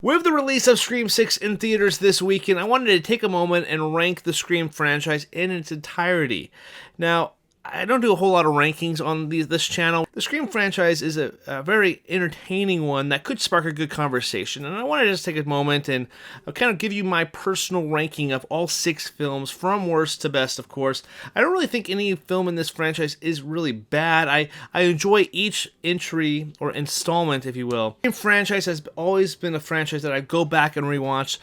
With the release of Scream 6 in theaters this weekend, I wanted to take a moment and rank the Scream franchise in its entirety. Now, I don't do a whole lot of rankings on this channel. The Scream franchise is a very entertaining one that could spark a good conversation, and I want to just take a moment and kind of give you my personal ranking of all 6 films, from worst to best, of course. I don't really think any film in this franchise is really bad. I enjoy each entry, or installment, if you will. The Scream franchise has always been a franchise that I go back and rewatch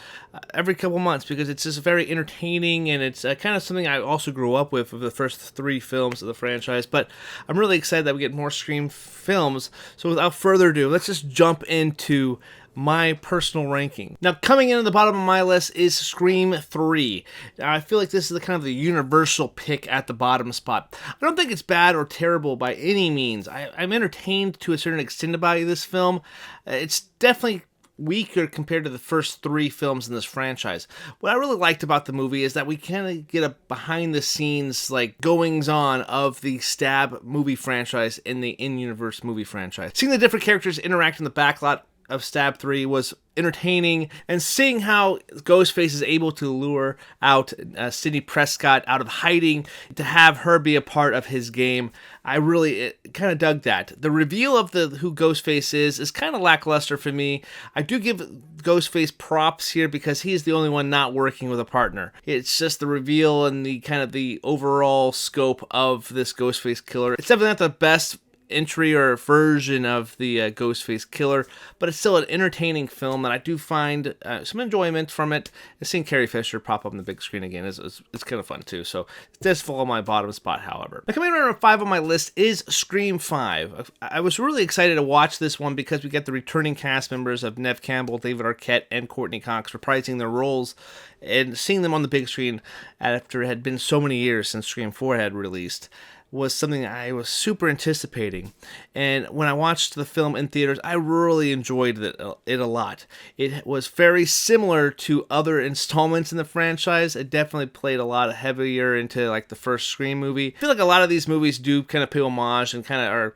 every couple months because it's just very entertaining, and it's kind of something I also grew up with the first 3 films of the franchise. But I'm really excited that we get more Scream films. So without further ado, let's just jump into my personal ranking. Now, coming in at the bottom of my list is Scream 3. Now, I feel like this is the kind of the universal pick at the bottom spot. I don't think it's bad or terrible by any means. I'm entertained to a certain extent by this film. It's definitely weaker compared to the first 3 films in this franchise. What I really liked about the movie is that we kind of get a behind the scenes goings on of the Stab movie franchise and the in-universe movie franchise. Seeing the different characters interact in the backlot of Stab 3 was entertaining, and seeing how Ghostface is able to lure out Sidney Prescott out of hiding to have her be a part of his game, I really kind of dug that. The reveal of who Ghostface is kind of lackluster for me. I do give Ghostface props here because he's the only one not working with a partner. It's just the reveal and the kind of the overall scope of this Ghostface killer. It's definitely not the best entry or version of the Ghostface killer, but it's still an entertaining film that I do find some enjoyment from it. And seeing Carrie Fisher pop up on the big screen again is kind of fun too, so it does fall on my bottom spot, however. Now, coming in at number 5 on my list is Scream 5. I was really excited to watch this one because we get the returning cast members of Neve Campbell, David Arquette, and Courteney Cox reprising their roles, and seeing them on the big screen after it had been so many years since Scream 4 had released was something I was super anticipating. And when I watched the film in theaters, I really enjoyed it a lot. It was very similar to other installments in the franchise. It definitely played a lot heavier into the first Scream movie. I feel like a lot of these movies do kind of pay homage and are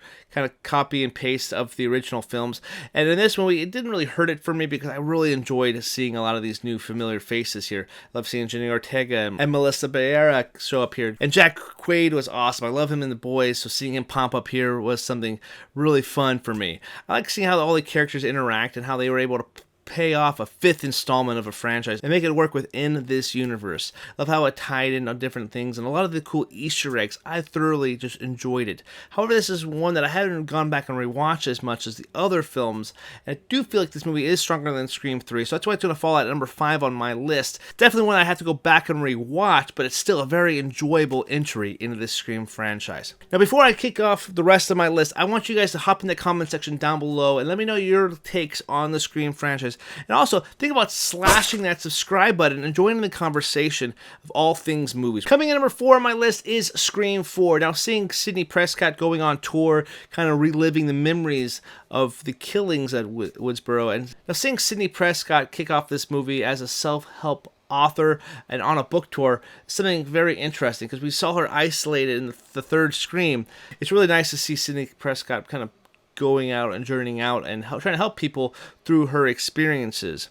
copy and paste of the original films. And in this movie, it didn't really hurt it for me because I really enjoyed seeing a lot of these new familiar faces here. I love seeing Jenna Ortega and Melissa Barrera show up here. And Jack Quaid was awesome. I love him in The Boys, so seeing him pop up here was something really fun for me. I like seeing how all the characters interact and how they were able to pay off a 5th installment of a franchise and make it work within this universe. Love how it tied in on different things and a lot of the cool Easter eggs. I thoroughly just enjoyed it. However, this is one that I haven't gone back and rewatched as much as the other films, and I do feel like this movie is stronger than Scream 3, so that's why it's going to fall at number 5 on my list. Definitely one I have to go back and rewatch, but it's still a very enjoyable entry into this Scream franchise. Now, before I kick off the rest of my list, I want you guys to hop in the comment section down below and let me know your takes on the Scream franchise. And also, think about slashing that subscribe button and joining the conversation of all things movies. Coming in number 4 on my list is Scream 4. Now, seeing Sidney Prescott going on tour, kind of reliving the memories of the killings at Woodsboro, and now seeing Sidney Prescott kick off this movie as a self-help author and on a book tour, something very interesting because we saw her isolated in the 3rd Scream. It's really nice to see Sidney Prescott kind of going out and journeying out and trying to help people through her experiences.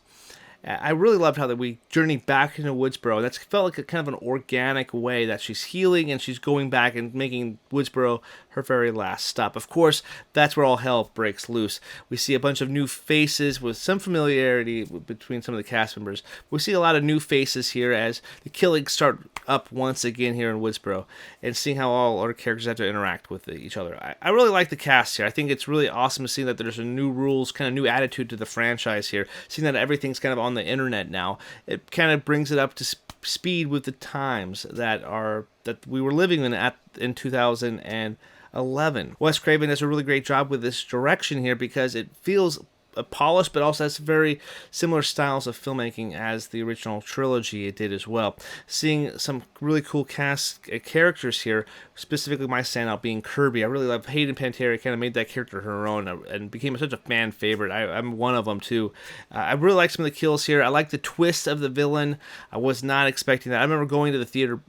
I really loved how that we journeyed back into Woodsboro, and that felt like a kind of an organic way that she's healing and she's going back and making Woodsboro her very last stop. Of course, that's where all hell breaks loose. We see a bunch of new faces with some familiarity between some of the cast members. We see a lot of new faces here as the killings start up once again here in Woodsboro, and seeing how all our characters have to interact with each other. I really like the cast here. I think it's really awesome to see that there's a new rules, kind of new attitude to the franchise here. Seeing that everything's kind of on the internet now, it kind of brings it up to speed with the times that we were living in 2011. Wes Craven does a really great job with this direction here because it feels polished, but also has very similar styles of filmmaking as the original trilogy it did as well. Seeing some really cool cast characters here, specifically my standout being Kirby. I really love Hayden Panettiere, kind of made that character her own and became such a fan favorite. I'm one of them too. I really like some of the kills here. I like the twist of the villain. I was not expecting that. I remember going to the theater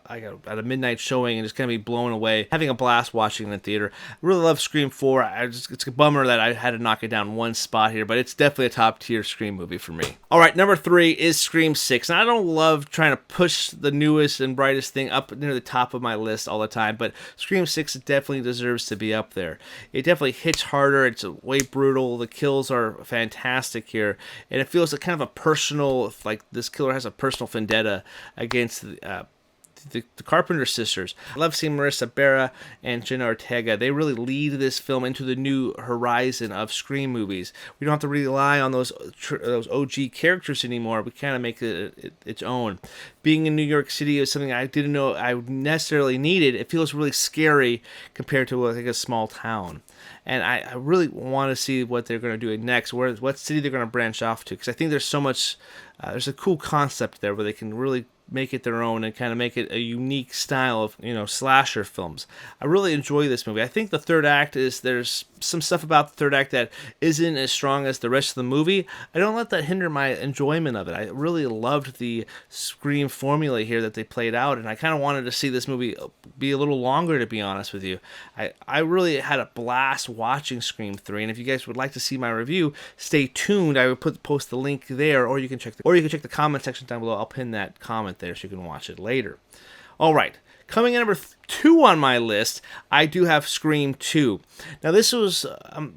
at a midnight showing and just kind of be blown away, having a blast watching it in the theater. I really love Scream 4. It's a bummer that I had to knock it down one spot here, but it's definitely a top tier Scream movie for me. All right, number 3 is Scream 6. And I don't love trying to push the newest and brightest thing up near the top of my list all the time, but Scream 6 definitely deserves to be up there. It definitely hits harder. It's way brutal. The kills are fantastic here, and it feels like kind of a personal, like this killer has a personal vendetta against the Carpenter sisters. I love seeing Marissa Barrera and Jenna Ortega. They really lead this film into the new horizon of Scream movies. We don't have to rely on those OG characters anymore. We kind of make it its own. Being in New York City is something I didn't know I necessarily needed. It feels really scary compared to like a small town. And I really want to see what they're going to do next, what city they're going to branch off to, because I think there's so much, there's a cool concept there where they can really make it their own and kind of make it a unique style of, slasher films. I really enjoy this movie. I think the third act there's some stuff about the third act that isn't as strong as the rest of the movie. I don't let that hinder my enjoyment of it. I really loved the Scream formula here that they played out, and I kind of wanted to see this movie be a little longer, to be honest with you. I really had a blast watching Scream 3, and if you guys would like to see my review, stay tuned. I would post the link there, or you can check the comment section down below. I'll pin that comment there so you can watch it later. All right, coming in number 2 on my list, I do have Scream 2. Now, this was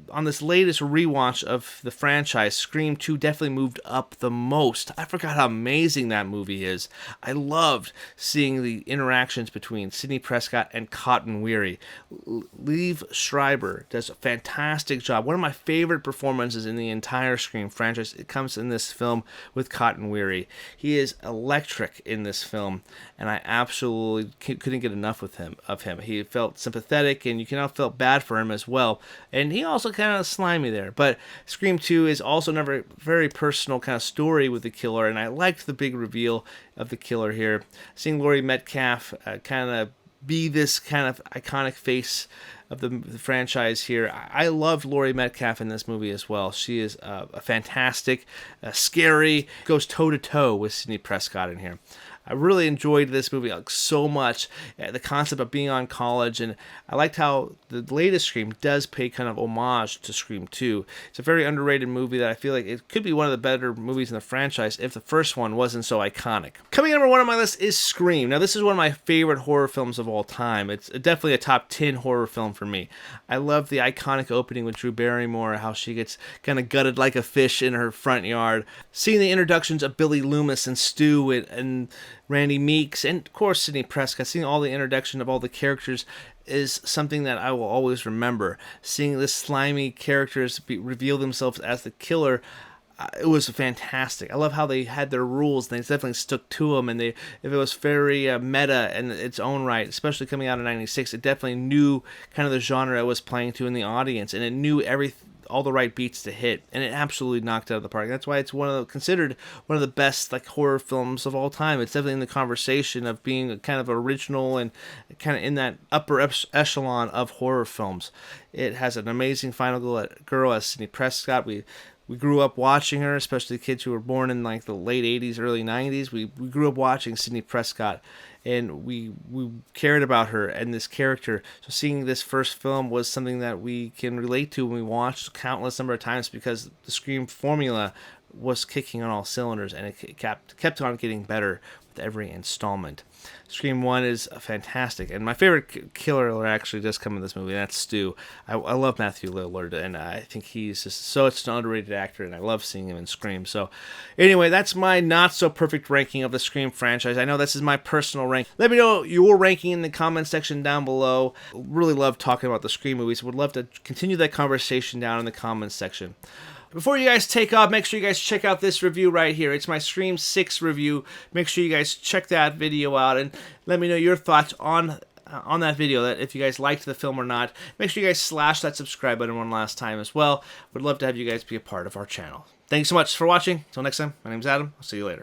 on this latest rewatch of the franchise. Scream 2 definitely moved up the most. I forgot how amazing that movie is. I loved seeing the interactions between Sidney Prescott and Cotton Weary. Liev Schreiber does a fantastic job. One of my favorite performances in the entire Scream franchise. It comes in this film with Cotton Weary. He is electric in this film, and I absolutely couldn't get enough of him. He felt sympathetic, and you kind of felt bad for him as well. And he also kind of slimy there. But Scream 2 is also another very personal kind of story with the killer, and I liked the big reveal of the killer here. Seeing Laurie Metcalf kind of be this kind of iconic face of the franchise here. I loved Laurie Metcalf in this movie as well. She is a fantastic, scary, goes toe-to-toe with Sidney Prescott in here. I really enjoyed this movie so much, the concept of being on college, and I liked how the latest Scream does pay kind of homage to Scream 2. It's a very underrated movie that I feel like it could be one of the better movies in the franchise if the first one wasn't so iconic. Coming in number 1 on my list is Scream. Now, this is one of my favorite horror films of all time. It's definitely a top 10 horror film for me. I love the iconic opening with Drew Barrymore, how she gets kind of gutted like a fish in her front yard. Seeing the introductions of Billy Loomis and Stu and Randy Meeks, and of course Sidney Prescott, seeing all the introduction of all the characters is something that I will always remember. Seeing the slimy characters reveal themselves as the killer, it was fantastic. I love how they had their rules, and they definitely stuck to them, and if it was very meta in its own right, especially coming out in '96, it definitely knew kind of the genre it was playing to in the audience, and it knew all the right beats to hit, and it absolutely knocked it out of the park. That's why it's considered one of the best horror films of all time. It's definitely in the conversation of being kind of original and kind of in that upper echelon of horror films. It has an amazing final girl as Sidney Prescott. We grew up watching her, especially the kids who were born in the late 80s, early 90s. We grew up watching Sidney Prescott, and we cared about her and this character. So seeing this first film was something that we can relate to when we watched countless number of times, because the Scream formula was kicking on all cylinders, and it kept on getting better with every installment. Scream 1 is fantastic, and my favorite killer actually does come in this movie, and that's Stu. I love Matthew Lillard, and I think he's just such an underrated actor, and I love seeing him in Scream. So anyway, that's my not-so-perfect ranking of the Scream franchise. I know this is my personal rank. Let me know your ranking in the comment section down below. Really love talking about the Scream movies. Would love to continue that conversation down in the comments section. Before you guys take off, make sure you guys check out this review right here. It's my Scream 6 review. Make sure you guys check that video out and let me know your thoughts on that video, that if you guys liked the film or not. Make sure you guys slash that subscribe button one last time as well. Would love to have you guys be a part of our channel. Thanks so much for watching. Until next time, my name's Adam. I'll see you later.